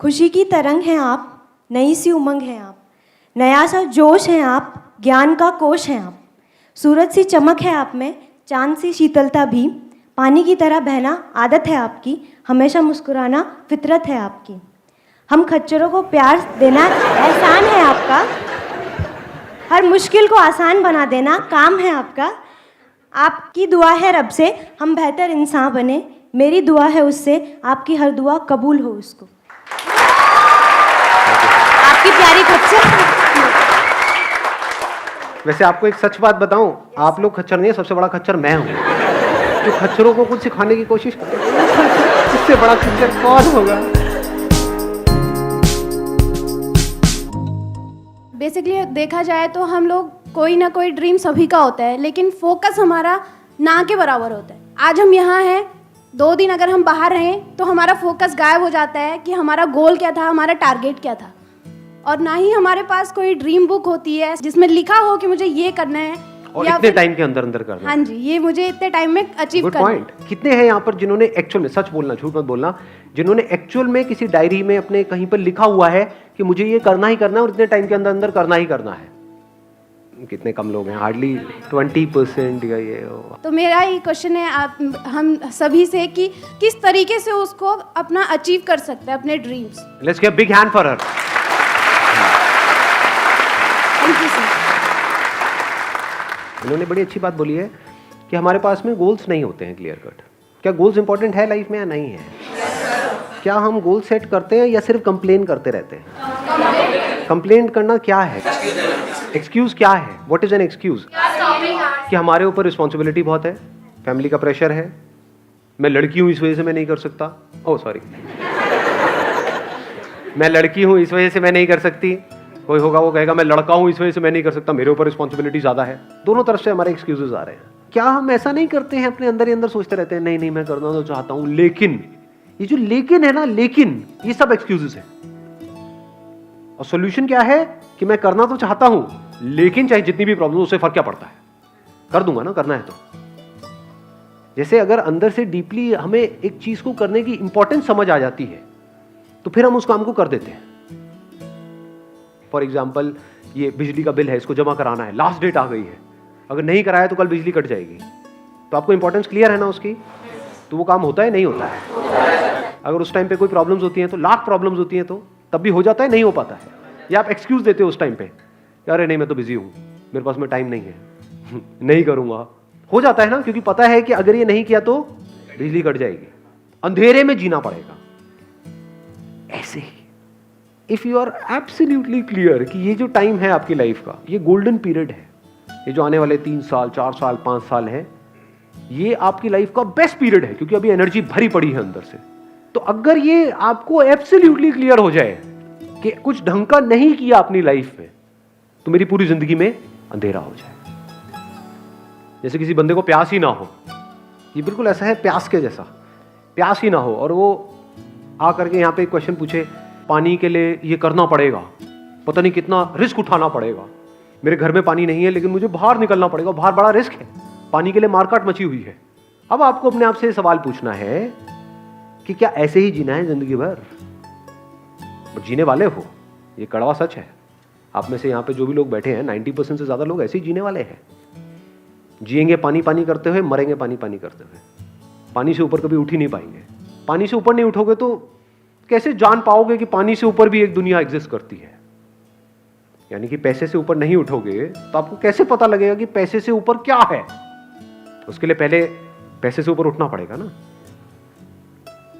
खुशी की तरंग हैं आप, नई सी उमंग हैं आप, नया सा जोश हैं आप, ज्ञान का कोश हैं आप, सूरज सी चमक है आप में, चांद सी शीतलता भी, पानी की तरह बहना आदत है आपकी, हमेशा मुस्कुराना फितरत है आपकी। हम खच्चरों को प्यार देना एहसान है आपका, हर मुश्किल को आसान बना देना काम है आपका। आपकी दुआ है रब से हम बेहतर इंसान बने, मेरी दुआ है उससे आपकी हर दुआ कबूल हो उसको। आपकी प्यारी खच्चर। वैसे आपको एक सच बात बताऊं, आप लोग खच्चर नहीं है, सबसे बड़ा खच्चर मैं हूं, जो खच्चरों को कुछ सिखाने की कोशिश करते हैं। इससे बड़ा खच्चर कौन होगा? बेसिकली देखा जाए तो हम लोग कोई ना कोई ड्रीम सभी का होता है, लेकिन फोकस हमारा ना के बराबर होता है। आज हम यहाँ हैं, 2 दिन अगर हम बाहर रहें तो हमारा फोकस गायब हो जाता है कि हमारा गोल क्या था, हमारा टारगेट क्या था। और ना ही हमारे पास कोई ड्रीम बुक होती है जिसमें लिखा हो कि मुझे ये करना है और इतने टाइम के अंदर अंदर करना है। हाँ जी, ये मुझे इतने टाइम में अचीव करना है। कितने हैं यहाँ पर जिन्होंने एक्चुअल में, सच बोलना, झूठ मत बोलना, जिन्होंने एक्चुअल में किसी डायरी में अपने कहीं पर लिखा हुआ है कि मुझे ये करना ही करना है और इतने टाइम के अंदर अंदर करना ही करना है? कितने कम लोग हैं, हार्डली 20% या ये। तो मेरा ही क्वेश्चन है आप हम सभी से कि किस तरीके से उसको अपना अचीव कर सकते हैं अपने dreams. Let's give big hand for her. Thank you sir. इन्होंने बड़ी अच्छी बात बोली है कि हमारे पास में गोल्स नहीं होते हैं क्लियर कट। क्या गोल्स इंपॉर्टेंट है लाइफ में या नहीं है? क्या हम गोल सेट करते हैं या सिर्फ कंप्लेन करते रहते हैं? कंप्लेन करना क्या है? एक्सक्यूज क्या है? What is an excuse? कि हमारे ऊपर रिस्पॉन्सिबिलिटी बहुत है, फैमिली का प्रेशर है, मैं लड़की हूं इस वजह से मैं नहीं कर सकता, ओह सॉरी, मैं लड़की हूं इस वजह से मैं नहीं कर सकती, कोई होगा वो कहेगा मैं लड़का हूं इस वजह से मैं नहीं कर सकता, मेरे ऊपर रिस्पॉन्सिबिलिटी ज्यादा है। दोनों तरफ से हमारे एक्सक्यूजेस आ रहे हैं। क्या हम ऐसा नहीं करते हैं, अपने अंदर ही अंदर सोचते रहते हैं नहीं नहीं मैं करना तो चाहता हूं लेकिन, ये जो लेकिन है ना, लेकिन ये सब एक्सक्यूजेस है। और सॉल्यूशन क्या है कि मैं करना तो चाहता हूं लेकिन चाहे जितनी भी प्रॉब्लम, उससे फर्क क्या पड़ता है, कर दूंगा ना, करना है तो। जैसे अगर अंदर से डीपली हमें एक चीज को करने की इंपॉर्टेंस समझ आ जाती है तो फिर हम उस काम को कर देते हैं। फॉर एग्जाम्पल, ये बिजली का बिल है, इसको जमा कराना है, लास्ट डेट आ गई है, अगर नहीं कराया तो कल बिजली कट जाएगी। तो आपको इंपॉर्टेंस क्लियर है ना उसकी, तो वो काम होता है नहीं होता है? अगर उस टाइम पे कोई प्रॉब्लम्स होती हैं तो, लाख प्रॉब्लम्स होती हैं तो तब भी हो जाता है, नहीं हो पाता है? या आप एक्सक्यूज देते हो उस टाइम पे, अरे नहीं मैं तो बिजी हूं, मेरे पास में टाइम नहीं है नहीं करूंगा। हो जाता है ना, क्योंकि पता है कि अगर ये नहीं किया तो बिजली कट जाएगी, अंधेरे में जीना पड़ेगा। ऐसे ही if you are absolutely clear कि ये जो टाइम है आपकी लाइफ का, ये गोल्डन पीरियड है, ये जो आने वाले 3 साल 4 साल 5 साल है, ये आपकी लाइफ का बेस्ट पीरियड है, क्योंकि अभी एनर्जी भरी पड़ी है अंदर से। तो अगर ये आपको एब्सोल्युटली क्लियर हो जाए कि कुछ ढंग का नहीं किया अपनी लाइफ में, तो मेरी पूरी जिंदगी में अंधेरा हो जाए। जैसे किसी बंदे को प्यास ही ना हो, ये बिल्कुल ऐसा है प्यास के जैसा, प्यास ही ना हो और वो आ करके यहाँ पे एक क्वेश्चन पूछे, पानी के लिए ये करना पड़ेगा, पता नहीं कितना रिस्क उठाना पड़ेगा, मेरे घर में पानी नहीं है लेकिन मुझे बाहर निकलना पड़ेगा, बाहर बड़ा रिस्क है, पानी के लिए मारकाट मची हुई है। अब आपको अपने आप से सवाल पूछना है कि क्या ऐसे ही जीना है जिंदगी भर? जीने वाले हो, ये कड़वा सच है। आप में से यहाँ पे जो भी लोग बैठे हैं 90% से ज्यादा लोग ऐसे ही जीने वाले हैं। जिएंगे पानी पानी करते हुए, मरेंगे पानी पानी करते हुए, पानी से ऊपर कभी उठ ही नहीं पाएंगे। पानी से ऊपर नहीं उठोगे तो कैसे जान पाओगे कि पानी से ऊपर भी एक दुनिया एग्जिस्ट करती है? यानी कि पैसे से ऊपर नहीं उठोगे तो आपको कैसे पता लगेगा कि पैसे से ऊपर क्या है? उसके लिए पहले पैसे से ऊपर उठना पड़ेगा ना।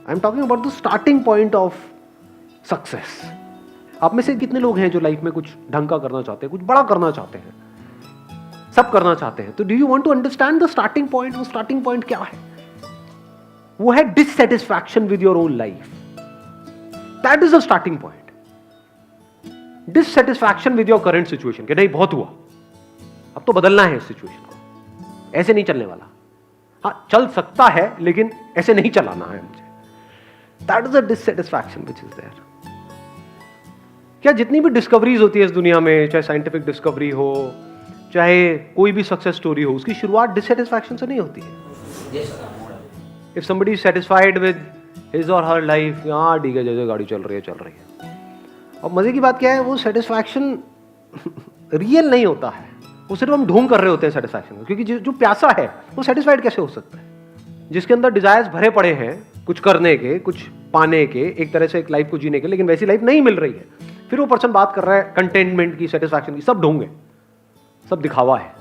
I am talking about the starting point of success. आप में से कितने लोग हैं जो लाइफ में कुछ ढंग का करना चाहते हैं, कुछ बड़ा करना चाहते हैं, सब करना चाहते हैं? तो do you want to understand the starting point? वो स्टार्टिंग पॉइंट क्या है? वो है dissatisfaction with your own life. That is the starting point. Dissatisfaction with your current situation, कि नहीं बहुत हुआ, अब तो बदलना है इस सिचुएशन को, ऐसे नहीं चलने वाला। हाँ चल सकता है लेकिन ऐसे नहीं चलाना है मुझे। That is the dissatisfaction which is there. क्या जितनी भी डिस्कवरीज होती है इस दुनिया में, चाहे साइंटिफिक डिस्कवरी हो, चाहे कोई भी सक्सेस स्टोरी हो, उसकी शुरुआत डिससैटिस्फैक्शन से नहीं होती है। If somebody is satisfied with his और हर लाइफ यहाँ डी के जैसे गाड़ी चल रही है। और मज़े की बात क्या है, वो सेटिस्फैक्शन रियल नहीं होता है, वो सिर्फ हम ढोंग कर रहे होते हैं सेटिस्फैक्शन को। क्योंकि जो प्यासा है वो सेटिस्फाइड कैसे हो सकता है? जिसके अंदर डिजायर्स भरे पड़े हैं कुछ करने के, कुछ पाने के, एक तरह से एक लाइफ को जीने के, लेकिन वैसी लाइफ नहीं मिल रही है, फिर वो पर्सन बात कर रहा है कंटेनमेंट की, सेटिस्फैक्शन की। सब ढोंग है, सब दिखावा है।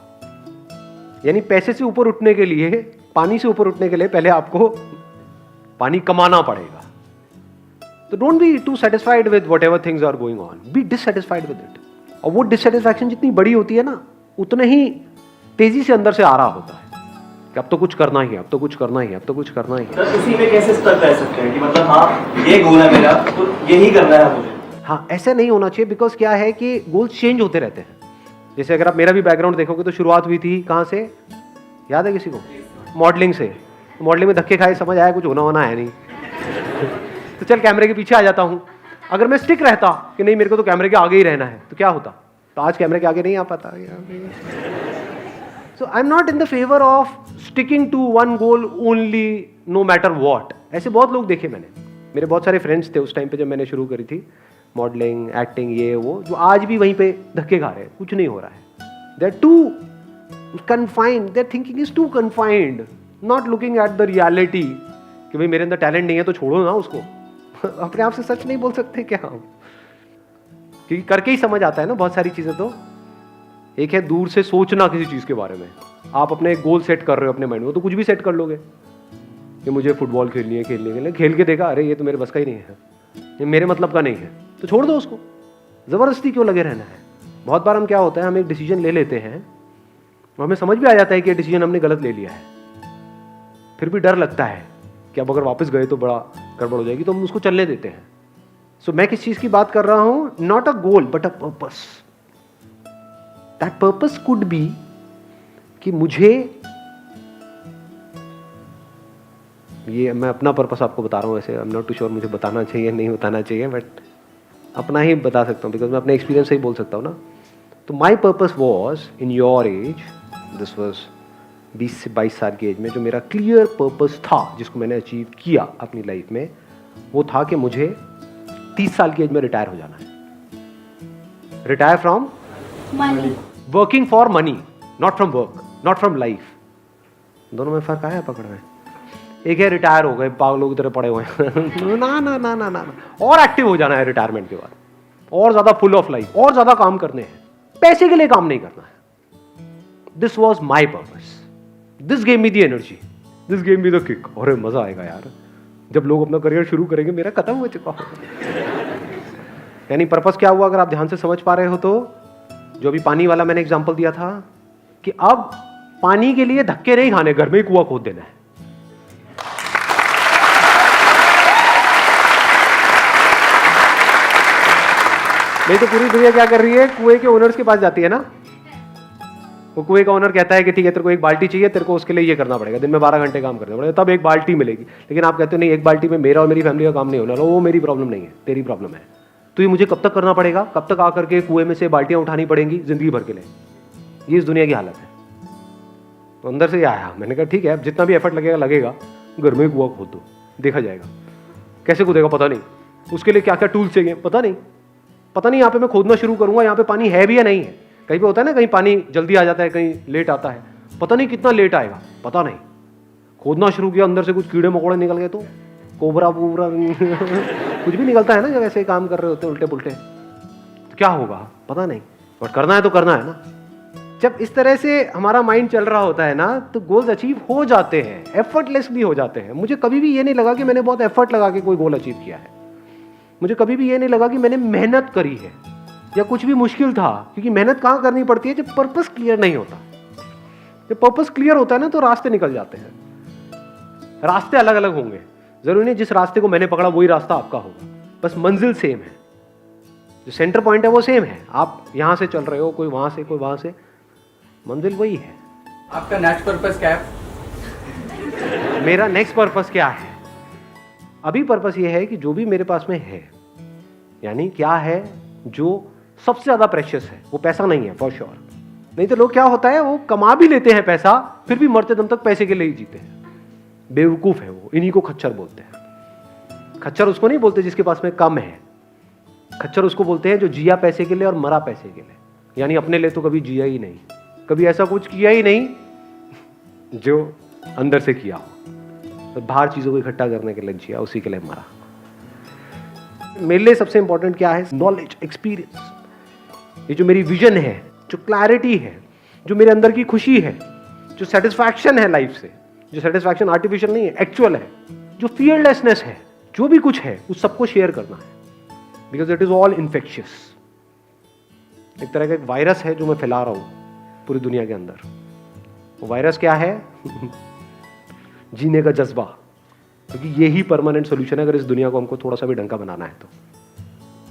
यानी पैसे से ऊपर उठने के लिए, पानी से ऊपर उठने के लिए पहले आपको पानी कमाना पड़ेगा। तो don't be too satisfied with whatever things are going on, be dissatisfied with it. और वो डिससेटिस्फैक्शन जितनी बड़ी होती है ना, उतने ही तेजी से अंदर से आ रहा होता है कि अब तो कुछ करना ही है, अब तो कुछ करना ही है, अब तो कुछ करना ही है। तो उसी में कैसे स्टक रह सकते हैं कि मतलब हाँ ये गोल है मेरा, तो यही करना है मुझे? हाँ, ऐसे नहीं होना चाहिए। बिकॉज क्या है कि गोल्स चेंज होते रहते हैं। जैसे अगर आप मेरा भी बैकग्राउंड देखोगे तो शुरुआत हुई थी कहाँ से, याद है किसी को? मॉडलिंग से। मॉडलिंग में धक्के खाए, समझ आया कुछ होना होना है नहीं तो चल कैमरे के पीछे आ जाता हूँ। अगर मैं स्टिक रहता कि नहीं मेरे को तो कैमरे के आगे ही रहना है, तो क्या होता? तो आज कैमरे के आगे नहीं आ पाता। So I am not in the favour of sticking to one goal only, no matter what. ऐसे बहुत लोग देखे मैंने, मेरे बहुत सारे फ्रेंड्स थे उस टाइम पे जब मैंने शुरू करी थी मॉडलिंग, एक्टिंग, ये वो, जो आज भी वहीं पे धक्के खा रहे हैं, कुछ नहीं हो रहा है। They are too confined, their thinking is too confined, not looking at the reality कि भाई मेरे अंदर टैलेंट नहीं है तो छोड़ो ना उसको अपने आप से सच नहीं बोल सकते क्या हम? क्योंकि करके ही समझ आता है ना बहुत सारी चीजें। तो एक है दूर से सोचना किसी चीज के बारे में, आप अपने एक गोल सेट कर रहे हो अपने माइंड में, तो कुछ भी सेट कर लोगे कि मुझे फुटबॉल खेलनी है, खेलने के लिए खेल के देखा, अरे ये तो मेरे बस का ही नहीं है, ये मेरे मतलब का नहीं है, तो छोड़ दो उसको। जबरदस्ती क्यों लगे रहना है? बहुत बार हम क्या होता है, हम एक डिसीजन ले लेते हैं और हमें समझ भी आ जाता है कि ये डिसीजन हमने गलत ले लिया है, फिर भी डर लगता है कि अब अगर वापस गए तो बड़ा गड़बड़ हो जाएगी, तो हम उसको चलने देते हैं। सो मैं किस चीज की बात कर रहा हूं? Not a goal but a purpose. That purpose could be कि मुझे, ये मैं अपना पर्पस आपको बता रहा हूं, वैसे I am not too sure मुझे बताना चाहिए नहीं बताना चाहिए, बट अपना ही बता सकता हूं बिकॉज मैं अपने एक्सपीरियंस से ही बोल सकता हूं ना। तो my purpose was in your age, this was 20 से 22 साल की एज में, जो मेरा क्लियर पर्पस था जिसको मैंने अचीव किया अपनी लाइफ में, वो था कि मुझे 30 साल की एज में रिटायर हो जाना है। Retire from money, working for money, not from work, not from life. दोनों में फर्क आया पकड़ में? एक है रिटायर हो गए, पागल लोग की तरह पड़े हुए हैं ना ना ना ना ना, और एक्टिव हो जाना है रिटायरमेंट के बाद, और ज्यादा फुल ऑफ लाइफ, और ज्यादा काम करने हैं, पैसे के लिए काम नहीं करना है। This was my purpose, this gave me the energy, this gave me the kick. अरे मजा आएगा यार जब लोग अपना करियर शुरू करेंगे, मेरा खत्म हो चुका हो। यानी पर्पस क्या हुआ अगर आप ध्यान से समझ पा रहे हो तो? जो अभी पानी वाला मैंने एग्जांपल दिया था कि अब पानी के लिए धक्के नहीं खाने, घर में ही कुआं खोद देना है। नहीं तो पूरी दुनिया क्या कर रही है, कुएं के ओनर्स के पास जाती है ना। वो कुएं का ओनर कहता है कि ठीक है तेरे को एक बाल्टी चाहिए, तेरे को उसके लिए ये करना पड़ेगा, दिन में 12 घंटे काम करना पड़ेगा, तब एक बाल्टी मिलेगी। लेकिन आप कहते हो नहीं, एक बाल्टी में मेरा और मेरी फैमिली का काम नहीं होना, वो मेरी प्रॉब्लम नहीं है, तेरी प्रॉब्लम है। तो ये मुझे कब तक करना पड़ेगा, कब तक आकर के कुएं में से बाल्टियां उठानी पड़ेंगी जिंदगी भर के लिए? ये इस दुनिया की हालत है। तो अंदर से आया, मैंने कहा ठीक है अब जितना भी एफर्ट लगेगा लगेगा, घर में कुआं खोद दो, देखा जाएगा। कैसे कूदेगा पता नहीं, उसके लिए क्या क्या टूल्स चाहिए पता नहीं, पता नहीं यहाँ पे मैं खोदना शुरू करूंगा, यहाँ पे पानी है भी या नहीं है। कहीं पे होता है ना, कहीं पानी जल्दी आ जाता है, कहीं लेट आता है, पता नहीं कितना लेट आएगा, पता नहीं। खोदना शुरू किया, अंदर से कुछ कीड़े मकोड़े निकल गए तो कोबरा वोबरा कुछ भी निकलता है ना जब ऐसे काम कर रहे होते उल्टे पुल्टे, तो क्या होगा पता नहीं, बट करना है तो करना है ना। जब इस तरह से हमारा माइंड चल रहा होता है ना, तो गोल्स अचीव हो जाते हैं, एफर्टलेसली हो जाते हैं। मुझे कभी भी ये नहीं लगा कि मैंने बहुत एफर्ट लगा के कोई गोल अचीव किया है, मुझे कभी भी ये नहीं लगा कि मैंने मेहनत करी है या कुछ भी मुश्किल था, क्योंकि मेहनत कहाँ करनी पड़ती है, जब पर्पस क्लियर नहीं होता। जब पर्पस क्लियर होता है ना, तो रास्ते निकल जाते हैं। रास्ते अलग अलग होंगे, जरूरी नहीं जिस रास्ते को मैंने पकड़ा वही रास्ता आपका होगा, बस मंजिल सेम है, जो सेंटर पॉइंट है वो सेम है। आप यहां से चल रहे हो, कोई वहां से कोई वहां से, मंजिल वही है। आपका नेक्स्ट पर्पस क्या है? मेरा नेक्स्ट पर्पस क्या है? अभी पर्पस ये है कि जो भी मेरे पास में है, यानी क्या है जो सबसे ज्यादा प्रेशियस है, वो पैसा नहीं है फॉर श्योर। नहीं तो लोग क्या होता है, वो कमा भी लेते हैं पैसा, फिर भी मरते दम तक पैसे के लिए ही जीते हैं। बेवकूफ है वो, इन्हीं को खच्चर बोलते हैं। खच्चर उसको नहीं बोलते जिसके पास में कम है, खच्चर उसको बोलते हैं जो जिया पैसे के लिए और मरा पैसे के लिए, यानी अपने लिए तो कभी जिया ही नहीं, कभी ऐसा कुछ किया ही नहीं जो अंदर से किया हो, तो बाहर चीजों को इकट्ठा करने के लिए जिया, उसी के लिए मरा। मेरे लिए सबसे इंपॉर्टेंट क्या है? Knowledge, experience. ये जो मेरी विजन है, जो क्लैरिटी है, जो मेरे अंदर की खुशी है, जो सेटिस्फैक्शन है लाइफ से, जो सेटिस्फैक्शन आर्टिफिशियल नहीं है, एक्चुअल है, जो फियरलेसनेस है, जो भी कुछ है उस सबको शेयर करना है, because it is all infectious. एक तरह का एक वायरस है जो मैं फैला रहा हूं पूरी दुनिया के अंदर। वो वायरस क्या है? जीने का जज्बा, क्योंकि यही परमानेंट सोल्यूशन है अगर इस दुनिया को हमको थोड़ा सा भी ढंग का बनाना है तो।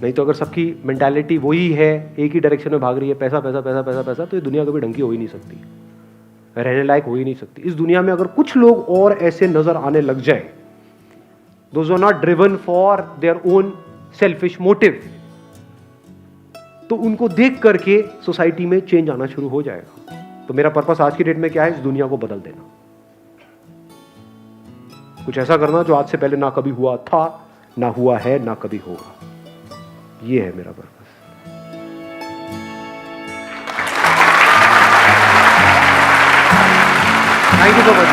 नहीं तो अगर सबकी मेंटालिटी वही है, एक ही डायरेक्शन में भाग रही है, पैसा पैसा पैसा पैसा पैसा, तो ये दुनिया कभी ढंग की हो ही नहीं सकती, रहने लायक हो ही नहीं सकती। इस दुनिया में अगर कुछ लोग और ऐसे नजर आने लग जाए, those are not driven for their own selfish motive, तो उनको देख करके सोसाइटी में चेंज आना शुरू हो जाएगा। तो मेरा पर्पस आज की डेट में क्या है? इस दुनिया को बदल देना, कुछ ऐसा करना जो आज से पहले ना कभी हुआ था, ना हुआ है, ना कभी होगा। ये है मेरा purpose. Thank you so much.